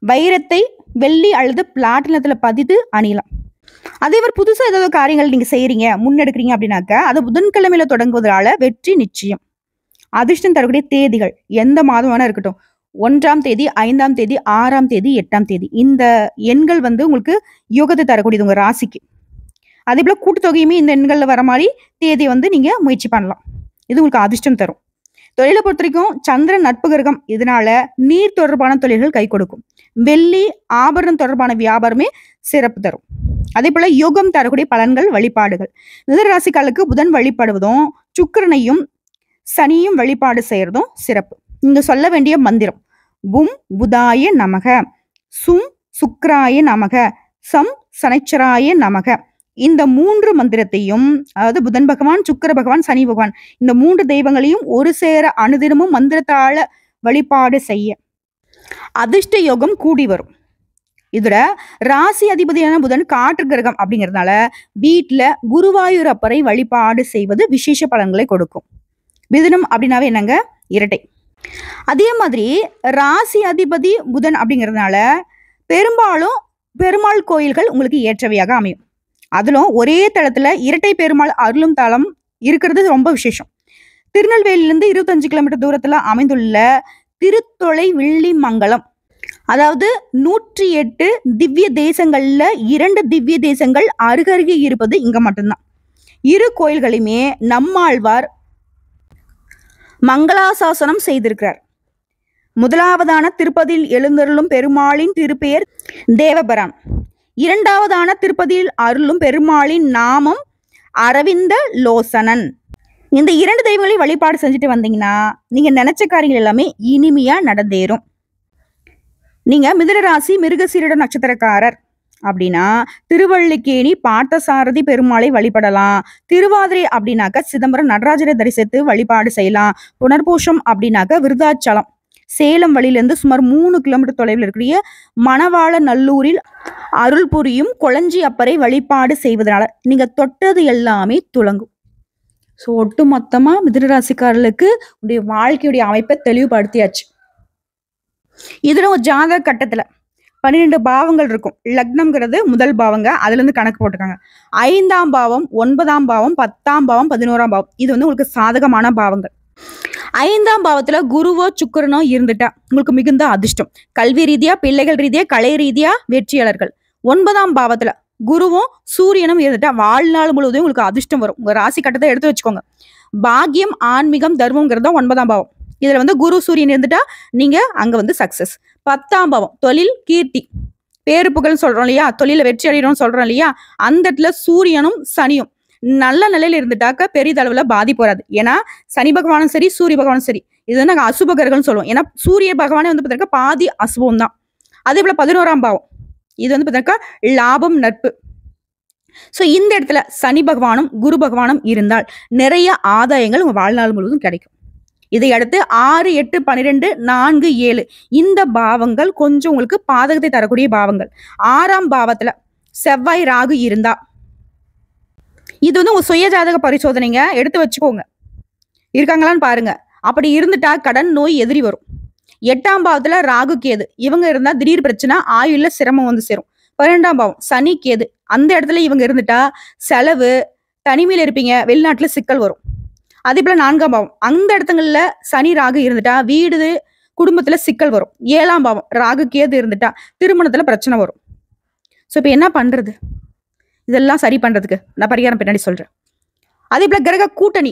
வைரத்தை வெள்ளி அல்லது பிளாட்டினத்துல பதித்து அணியலாம். அதே மாதிரி புதுசா ஏதாவது காரியங்கள் நீங்க செய்யறீங்க முன்னெடுக்கிறீங்க அப்படின்னாக்கா அது புதன்கிழமையில தொடங்குவதால வெற்றி நிச்சயம். அதிர்ஷ்டம் தரக்கூடிய தேதிகள் எந்த மாதம் வேணா இருக்கட்டும், 1ஆம் தேதி, 5ஆம் தேதி, 6ஆம் தேதி, 8ஆம் தேதி. இந்த எண்கள் வந்து உங்களுக்கு யோகத்தை தரக்கூடியது உங்க ராசிக்கு. அதே போல கூட்டுத்தொகையுமே இந்த எண்கள்ல வர மாதிரி தேதி வந்து நீங்க முயற்சி பண்ணலாம். இது உங்களுக்கு அதிர்ஷ்டம் தரும். தொழிலை பொறுத்த வரைக்கும் சந்திரன் நட்பு கிரகம், இதனால நீர் தொடர்பான தொழில்கள் கை கொடுக்கும். வெள்ளி ஆபரணம் தொடர்பான வியாபாரமே சிறப்பு தரும். அதே போல யோகம் தரக்கூடிய பலன்கள் வழிபாடுகள் மிதுன ராசிக்காரர்களுக்கு புதன் வழிபடுவதும் சுக்கிரனையும் சனியும் வழிபாடு செய்யறதும் சிறப்பு. நீங்க சொல்ல வேண்டிய மந்திரம் பும் புதாய நமக, சும் சுக்ராய நமக, சம் சனைச்சராய நமக. இந்த 3 மந்திரத்தையும், அதாவது புதன் பகவான், சுக்கிர பகவான், சனி பகவான், இந்த 3 தெய்வங்களையும் ஒரு சேர அனுதினமும் மந்திரத்தால வழிபாடு செய்ய அதிர்ஷ்ட யோகம் கூடி வரும். இதுல ராசி அதிபதியான புதன் காற்று கிரகம் அப்படிங்கிறதுனால வீட்டுல குருவாயூர் அப்பரை வழிபாடு செய்வது விசேஷ பலன்களை கொடுக்கும். மிதுனம் அப்படின்னாவே என்னங்க, இரட்டை. அதே மாதிரி ராசி அதிபதி புதன் அப்படிங்கிறதுனால பெரும்பாலும் பெருமாள் கோயில்கள் உங்களுக்கு ஏற்றவையாக அமையும். அதிலும் ஒரே தளத்துல இரட்டை பெருமாள் அருளும் தலம் இருக்கிறது ரொம்ப விசேஷம். திருநெல்வேலியிலிருந்து 25 கிலோமீட்டர் தூரத்துல அமைந்துள்ள திருத்தொலை வில்லிமங்கலம், அதாவது 108 திவ்ய தேசங்கள்ல 2 திவ்ய தேசங்கள் அருகருகே இருப்பது இங்க மட்டும்தான். இரு கோயில்களையுமே நம்மாழ்வார் மங்களாசாசனம் செய்திருக்கிறார். முதலாவதான திருப்பதியில் எழுந்தருளும் பெருமாளின் திருப்பெயர் தேவபரான். 2ஆவதான திருப்பதியில் அருளும் பெருமாளின் நாமம் அரவிந்த லோசனன். இந்த 2 தெய்வங்களையும் வழிபாடு செஞ்சுட்டு வந்தீங்கன்னா நீங்க நினைச்ச காரியங்கள் எல்லாமே இனிமையா நடந்தேறும். நீங்க மிதுன ராசி மிருகசீரிட நட்சத்திரக்காரர் அப்படின்னா திருவள்ளிக்கேணி பார்த்தசாரதி பெருமாளை வழிபடலாம். திருவாதிரை அப்படின்னாக்க சிதம்பரம் நடராஜரை தரிசித்து வழிபாடு செய்யலாம். புனர்பூஷம் அப்படின்னாக்க விருதாச்சலம் சேலம் வழியிலிருந்து சுமார் 3 கிலோமீட்டர் தொலைவில் இருக்கக்கூடிய மணவாள நல்லூரில் அருள் புரியும் கொளஞ்சி அப்பரை வழிபாடு செய்வதனால நீங்க தொட்டது எல்லாமே துலங்கும். ஸோ ஒட்டு மொத்தமா மிதுன ராசிக்காரர்களுக்கு உடைய வாழ்க்கையுடைய அமைப்பை தெளிவுபடுத்தியாச்சு. இதுல ஒரு ஜாதக கட்டத்துல 12 பாவங்கள் இருக்கும். லக்னம்ங்கிறது முதல் பாவங்க. அதுல இருந்து கணக்கு போட்டுருக்காங்க. 5ஆம் பாவம், 9ஆம் பாவம், 10ஆம் பாவம், 11ஆம் பாவம். இது வந்து உங்களுக்கு சாதகமான பாவங்கள். 5ஆம் பாவத்துல குருவோ சுக்கிரனோ இருந்துட்டா உங்களுக்கு மிகுந்த அதிர்ஷ்டம். கல்வி ரீதியா, பிள்ளைகள் ரீதியா, கலை ரீதியா வெற்றியாளர்கள். 9ஆம் பாவத்துல குருவும் சூரியனும் இருந்துட்டா வாழ்நாள் முழுவதும் உங்களுக்கு அதிர்ஷ்டம் வரும். உங்க ராசி கட்டத்தை எடுத்து வச்சுக்கோங்க. பாக்கியம், ஆன்மீகம், தர்மங்கிறது 9ஆம் பாவம். இதுல வந்து குரு சூரியன் இருந்துட்டா நீங்க அங்க வந்து சக்சஸ். 10ஆம் பாவம் தொழில், கீர்த்தி, பேரு புகழ்னு சொல்றோம் இல்லையா, தொழில வெற்றி அடையணும்னு சொல்றோம் இல்லையா, அந்த இடத்துல சூரியனும் சனியும் நல்ல நிலையில இருந்துட்டாக்க பெரிதளவுல பாதிப்பு வராது. ஏன்னா சனி பகவானும் சரி, சூரிய பகவானும் சரி, இது வந்து நாங்க அசுபகர்கள்னு சொல்லுவோம். ஏன்னா சூரிய பகவானே வந்து பார்த்தீங்கன்னா பாதி அசுபம் தான். அதே போல 11ஆம் பாவம் இது வந்து பார்த்தீங்கன்னா லாபம், நட்பு. ஸோ இந்த இடத்துல சனி பகவானும் குரு பகவானும் இருந்தால் நிறைய ஆதாயங்கள் உங்க வாழ்நாள் முழுவதும் கிடைக்கும். இதை அடுத்து 6, 8, 12, 4, 7 இந்த பாவங்கள் கொஞ்சம் உங்களுக்கு பாதகத்தை தரக்கூடிய பாவங்கள். 6ஆம் பாவத்துல செவ்வாய், ராகு இருந்தா இது வந்து உங்க சுய ஜாதக பரிசோதனைங்க, எடுத்து வச்சுக்கோங்க. இருக்காங்களான்னு பாருங்க. அப்படி இருந்துட்டா கடன், நோய், எதிரி வரும். 8ஆம் பாவத்துல ராகு, கேது இவங்க இருந்தா திடீர் பிரச்சனை, ஆயுள்ல சிரமம் வந்து சேரும். 12ஆம் பாவம் சனி, கேது அந்த இடத்துல இவங்க இருந்துட்டா செலவு, தனிமையில இருப்பீங்க, வெளிநாட்டுல சிக்கல் வரும். அதே போல 4ஆம் பாவம் அந்த இடத்துங்கள்ல சனி, ராகு இருந்துட்டா வீடு, குடும்பத்துல சிக்கல் வரும். 7ஆம் பாவம் ராகு, கேது இருந்துட்டா திருமணத்துல பிரச்சனை வரும். ஸோ இப்ப என்ன பண்றது? இதெல்லாம் சரி பண்றதுக்கு நான் பரிகாரம் பின்னாடி சொல்றேன். அதே போல கிரக கூட்டணி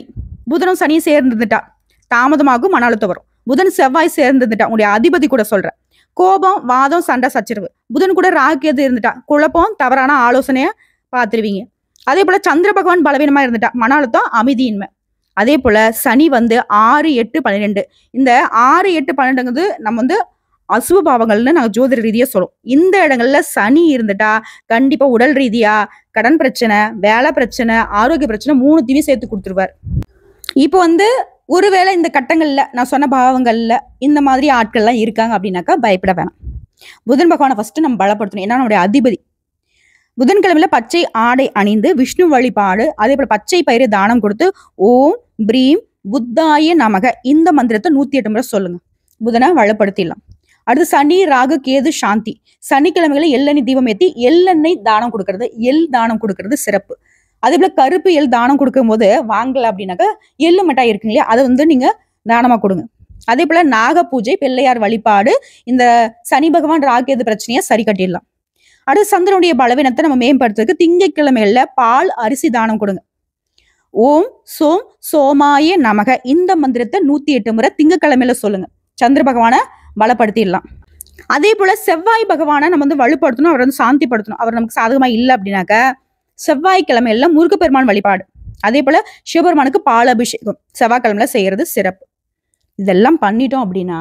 புதனும் சனியும் சேர்ந்துட்டா தாமதமாகும், மன அழுத்தம் வரும். புதன் செவ்வாய் சேர்ந்துட்டா உங்களுடைய அதிபதி கூட சொல்றேன், கோபம், வாதம், சண்டை, சச்சரவு. புதன் கூட ராகு, கேது இருந்துட்டா குழப்பம், தவறான ஆலோசனைய பார்த்துருவீங்க. அதே போல சந்திர பகவான் பலவீனமா இருந்துட்டா மன அழுத்தம், அமைதியின்மை. அதே போல சனி வந்து 6, 8, 12 இந்த 6, 8, 12ங்கிறது நம்ம வந்து அசுப பாவங்கள்னு நாங்க ஜோதிட ரீதியா சொல்லுவோம். இந்த இடங்கள்ல சனி இருந்துட்டா கண்டிப்பா உடல் ரீதியா கடன் பிரச்சனை, வேலை பிரச்சனை, ஆரோக்கிய பிரச்சனை 3த்தையுமே சேர்த்து கொடுத்துருவார். இப்போ வந்து ஒருவேளை இந்த கட்டங்கள்ல நான் சொன்ன பாவங்கள்ல இந்த மாதிரி ஆட்கள்லாம் இருக்காங்க அப்படின்னாக்கா பயப்பட வேணாம். புதன் பகவானை ஃபர்ஸ்ட் நம்ம பலப்படுத்தணும். ஏன்னா நம்முடைய அதிபதி. புதன்கிழமையில பச்சை ஆடை அணிந்து விஷ்ணு வழிபாடு, அதே போல பச்சை பயிரை தானம் கொடுத்து ஓம் பிரீம் புத்தாய நமக இந்த மந்திரத்தை 108 முறை சொல்லுங்க. புதனை வளப்படுத்திடலாம். அடுத்து சனி, ராகு, கேது சாந்தி. சனிக்கிழமைகளை எள்ளெண்ணெய் தீபம் ஏற்றி எள்ளெண்ணெய் தானம் கொடுக்கறது, எள் தானம் கொடுக்கறது சிறப்பு. அதே போல கருப்பு எள் தானம் கொடுக்கும் போது வாங்கல அப்படின்னாக்கா எள்ளு மிட்டாய் இருக்குங்க இல்லையா, அதை வந்து நீங்க தானமா கொடுங்க. அதே போல நாக பூஜை, பிள்ளையார் வழிபாடு இந்த சனி பகவான், ராகு, கேது பிரச்சனையை சரி கட்டிடலாம். அடுத்து சந்திரனுடைய பலவீனத்தை நம்ம மேம்படுத்துறதுக்கு திங்கட்கிழமைகள்ல பால், அரிசி தானம் கொடுங்க. ஓம் சோம் சோமாய நமக இந்த மந்திரத்தை 108 முறை திங்கட்கிழமையில சொல்லுங்க. சந்திர பகவானை பலப்படுத்திடலாம். அதே போல செவ்வாய் பகவானை நம்ம வந்து வலுப்படுத்தணும், அவரை வந்து சாந்திப்படுத்தணும். அவர் நமக்கு சாதகமா இல்லை அப்படின்னாக்க செவ்வாய்க்கிழமையில முருகப்பெருமான் வழிபாடு, அதே போல சிவபெருமானுக்கு பால் அபிஷேகம் செவ்வாய்க்கிழமையில செய்யறது சிறப்பு. இதெல்லாம் பண்ணிட்டோம் அப்படின்னா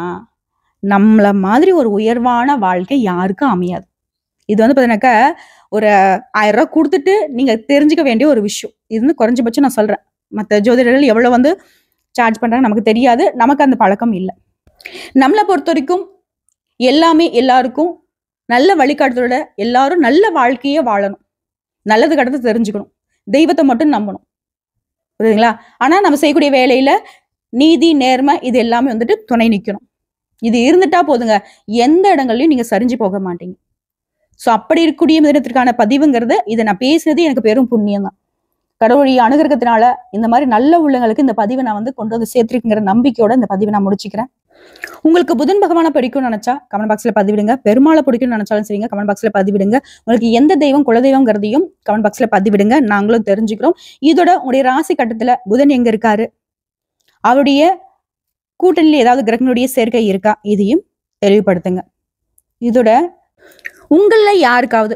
நம்மள மாதிரி ஒரு உயர்வான வாழ்க்கை யாருக்கும் அமையாது. இது வந்து பார்த்தீங்கன்னாக்கா ஒரு 1000 ரூபாய் கொடுத்துட்டு நீங்க தெரிஞ்சுக்க வேண்டிய ஒரு விஷயம். இது வந்து குறைஞ்சபட்சம் நான் சொல்றேன். மற்ற ஜோதிடர்கள் எவ்வளவு வந்து சார்ஜ் பண்றாங்க நமக்கு தெரியாது, நமக்கு அந்த பழக்கம் இல்லை. நம்மளை பொறுத்த வரைக்கும் எல்லாமே எல்லாருக்கும் நல்ல வழிகாட்டுதலோட எல்லாரும் நல்ல வாழ்க்கையே வாழணும், நல்லது கடத்தை தெரிஞ்சுக்கணும், தெய்வத்தை மட்டும் நம்பணும், புரியுதுங்களா? ஆனா நம்ம செய்யக்கூடிய வேலையில நீதி, நேர்மை இது எல்லாமே வந்துட்டு துணை நிற்கணும். இது இருந்துட்டா போதுங்க, எந்த இடங்கள்லயும் நீங்க சரிஞ்சு போக மாட்டீங்க. ஸோ அப்படி இருக்கக்கூடிய மிதனத்திற்கான பதிவுங்கிறது இதை நான் பேசினது எனக்கு பெரும் புண்ணியம் தான். கடவுளுடைய அனுகிரகத்தினால இந்த மாதிரி நல்ல உள்ளங்களுக்கு இந்த பதிவை நான் வந்து கொண்டு வந்து சேர்த்திருக்குங்கிற நம்பிக்கையோட இந்த பதிவை நான் முடிச்சுக்கிறேன். உங்களுக்கு புதன் பகவானை பிடிக்கும்னு நினைச்சா கமெண்ட் பாக்ஸ்ல பதிவிடுங்க. பெருமாளை பிடிக்கும்னு நினைச்சாலும் சரிங்க, கமெண்ட் பாக்ஸ்ல பதிவிடுங்க. உங்களுக்கு எந்த தெய்வம் குலதெய்வங்கிறதையும் கமெண்ட் பாக்ஸ்ல பதிவிடுங்க, நாங்களும் தெரிஞ்சுக்கிறோம். இதோட உங்களுடைய ராசி கட்டத்துல புதன் எங்க இருக்காரு, அவருடைய கூட்டணியில ஏதாவது கிரகங்களுடைய சேர்க்கை இருக்கா, இதையும் தெளிவுபடுத்துங்க. இதோட உங்கள யாருக்காவது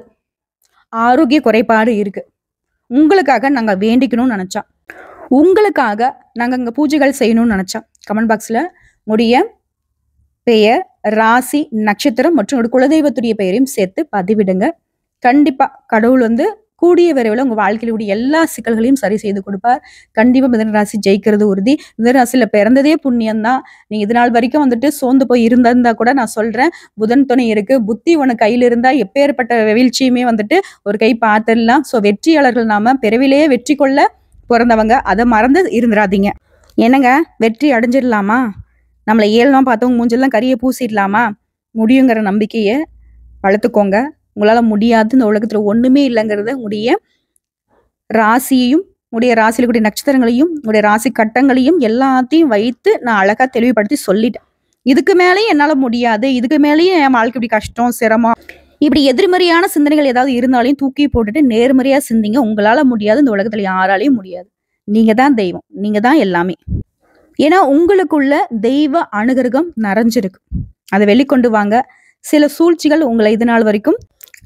ஆரோக்கிய குறைபாடு இருக்கு, உங்களுக்காக நாங்க வேண்டிக்கணும்னு நினைச்சா, உங்களுக்காக நாங்க அங்க பூஜைகள் செய்யணும்னு நினைச்சா கமெண்ட் பாக்ஸ்ல உடைய பெயர், ராசி, நட்சத்திரம் மற்றும் ஒரு குலதெய்வத்துடைய பெயரையும் சேர்த்து பதிவிடுங்க. கண்டிப்பா கடவுள் வந்து கூடிய விரைவில் உங்க வாழ்க்கையில கூடிய எல்லா சிக்கல்களையும் சரி செய்து கொடுப்பார். கண்டிப்பா மிதுன ராசி ஜெயிக்கிறது உறுதி. மிதுன ராசியில பிறந்ததே புண்ணியம் தான். நீங்க இது நாள் வரைக்கும் வந்துட்டு சோர்ந்து போய் இருந்தா கூட நான் சொல்றேன், புதன் துணை இருக்கு, புத்தி உனக்கு கையில இருந்தா எப்பேற்பட்ட வீழ்ச்சியுமே வந்துட்டு ஒரு கை பார்த்துடலாம். ஸோ வெற்றியாளர்கள் நாம பிறவிலேயே வெற்றி கொள்ள பிறந்தவங்க அதை மறந்து இருந்துடாதீங்க. என்னங்க, வெற்றி அடைஞ்சிடலாமா? நம்மளை ஏளனமா பார்த்தவங்க மூஞ்செல்லாம் கரிய பூசிடலாமா? முடியுங்கிற நம்பிக்கையை வளர்த்துக்கோங்க. உங்களால முடியாது இந்த உலகத்துல ஒண்ணுமே இல்லைங்கிறத உடைய ராசியையும் உடைய ராசியில கூடிய நட்சத்திரங்களையும் உடைய ராசி கட்டங்களையும் எல்லாத்தையும் வைத்து நான் அழகா தெளிவுபடுத்தி சொல்லிட்டேன். இதுக்கு மேலேயும் என்னால முடியாது, இதுக்கு மேலேயும் என் வாழ்க்கை இப்படி கஷ்டம் சிரமம் இப்படி எதிர்மறையான சிந்தனைகள் ஏதாவது இருந்தாலையும் தூக்கி போட்டுட்டு நேர்மறையா சிந்திங்க. உங்களால முடியாது, இந்த உலகத்துல யாராலையும் முடியாது. நீங்க தான் தெய்வம், நீங்க தான் எல்லாமே. ஏன்னா உங்களுக்குள்ள தெய்வ அனுகிரகம் நிறைஞ்சிருக்கு. அதை வெளிக்கொண்டு வாங்க. சில சூழ்ச்சிகள் உங்களை இது நாள் வரைக்கும்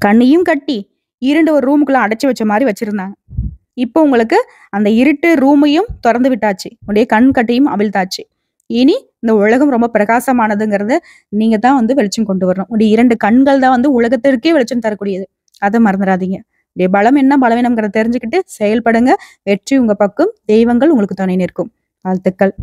கண்ணையும் கட்டி இருண்டு ஒரு ரூமுக்குள்ள அடைச்சு வச்ச மாதிரி வச்சிருந்தாங்க. இப்போ உங்களுக்கு அந்த இருட்டு ரூமையும் திறந்து விட்டாச்சு, உடைய கண் கட்டையும் அவிழ்த்தாச்சு. இனி இந்த உலகம் ரொம்ப பிரகாசமானதுங்கிறத நீங்க தான் வெளிச்சம் கொண்டு வரணும். உடைய 2 கண்கள் தான் உலகத்திற்கே வெளிச்சம் தரக்கூடியது. அதை மறந்துடாதீங்க. உடைய பலம் என்ன பலவீனம்ங்கிறத தெரிஞ்சுக்கிட்டு செயல்படுங்க. வெற்றி உங்க பக்கம், தெய்வங்கள் உங்களுக்கு துணை நிற்கும். வாழ்த்துக்கள்.